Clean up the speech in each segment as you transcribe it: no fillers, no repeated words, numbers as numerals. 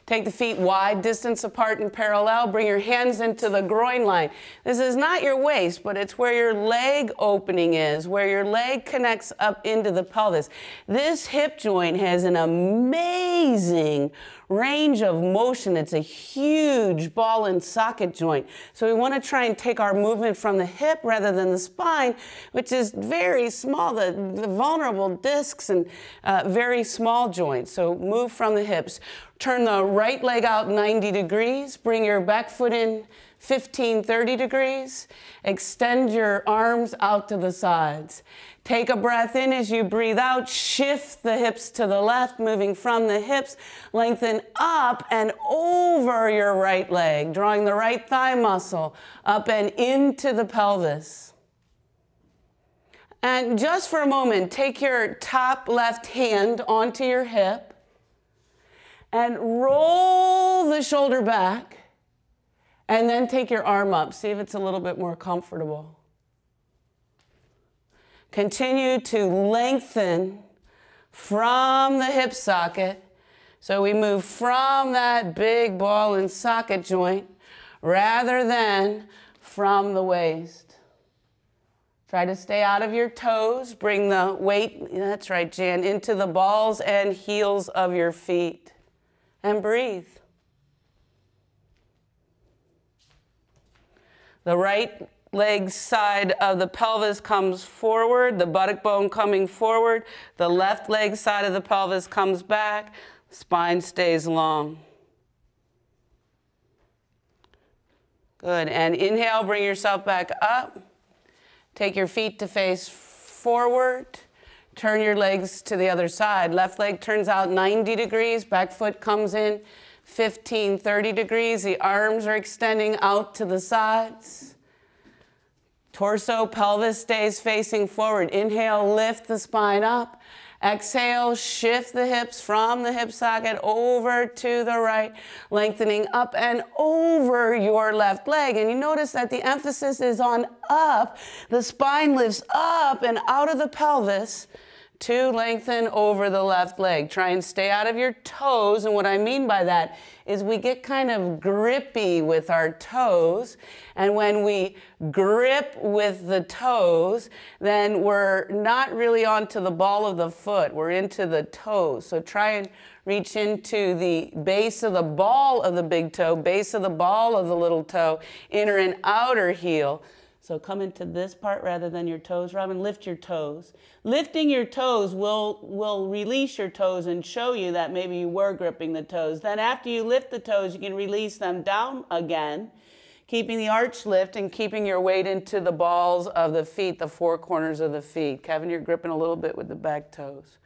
Take the feet wide distance apart and parallel. Bring your hands into the groin line. This is not your waist, but it's where your leg opening is, where your leg connects up into the pelvis. This hip joint has an amazing range of motion. It's a huge ball and socket joint. So we want to try and take our movement from the hip rather than the spine, which is very small, the vulnerable discs and very small joints. So move from the hips. Turn the right leg out 90 degrees. Bring your back foot in 15, 30 degrees. Extend your arms out to the sides. Take a breath in as you breathe out. Shift the hips to the left, moving from the hips. Lengthen up and over your right leg, drawing the right thigh muscle up and into the pelvis. And just for a moment, take your top left hand onto your hip and roll the shoulder back. And then take your arm up. See if it's a little bit more comfortable. Continue to lengthen from the hip socket. So we move from that big ball and socket joint rather than from the waist. Try to stay out of your toes. Bring the weight, that's right, Jan, into the balls and heels of your feet. And breathe. The right leg side of the pelvis comes forward, the buttock bone coming forward. The left leg side of the pelvis comes back. Spine stays long. Good. And inhale, bring yourself back up. Take your feet to face forward. Turn your legs to the other side. Left leg turns out 90 degrees. Back foot comes in 15, 30 degrees. The arms are extending out to the sides. Torso, pelvis stays facing forward. Inhale, lift the spine up. Exhale, shift the hips from the hip socket over to the right, lengthening up and over your left leg. And you notice that the emphasis is on up. The spine lifts up and out of the pelvis to lengthen over the left leg. Try and stay out of your toes. And what I mean by that is we get kind of grippy with our toes. And when we grip with the toes, then we're not really onto the ball of the foot. We're into the toes. So try and reach into the base of the ball of the big toe, base of the ball of the little toe, inner and outer heel. So come into this part rather than your toes. Robin, lift your toes. Lifting your toes will release your toes and show you that maybe you were gripping the toes. Then after you lift the toes, you can release them down again, keeping the arch lift and keeping your weight into the balls of the feet, the four corners of the feet. Kevin, you're gripping a little bit with the back toes.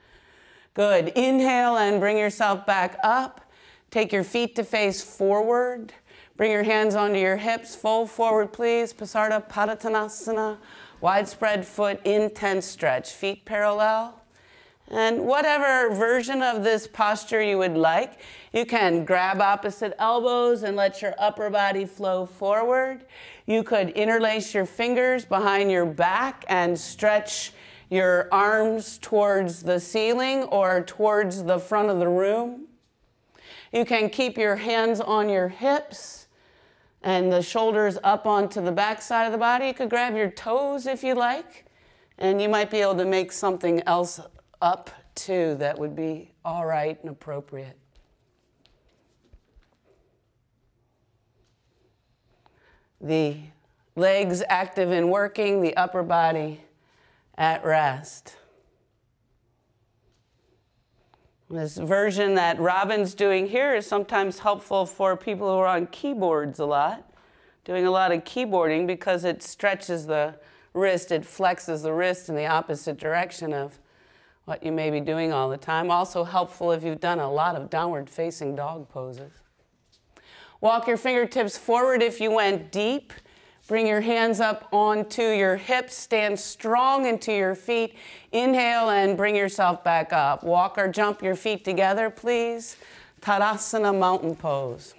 Good. Inhale and bring yourself back up. Take your feet to face forward. Bring your hands onto your hips. Fold forward, please. Pasarda Padottanasana. Widespread foot, intense stretch. Feet parallel. And whatever version of this posture you would like, you can grab opposite elbows and let your upper body flow forward. You could interlace your fingers behind your back and stretch your arms towards the ceiling or towards the front of the room. You can keep your hands on your hips and the shoulders up onto the back side of the body. You could grab your toes if you like, and you might be able to make something else up too that would be all right and appropriate. The legs active and working, the upper body at rest. This version that Robin's doing here is sometimes helpful for people who are on keyboards a lot, doing a lot of keyboarding because it stretches the wrist, it flexes the wrist in the opposite direction of what you may be doing all the time. Also helpful if you've done a lot of downward facing dog poses. Walk your fingertips forward if you went deep. Bring your hands up onto your hips. Stand strong into your feet. Inhale and bring yourself back up. Walk or jump your feet together, please. Tadasana, mountain pose.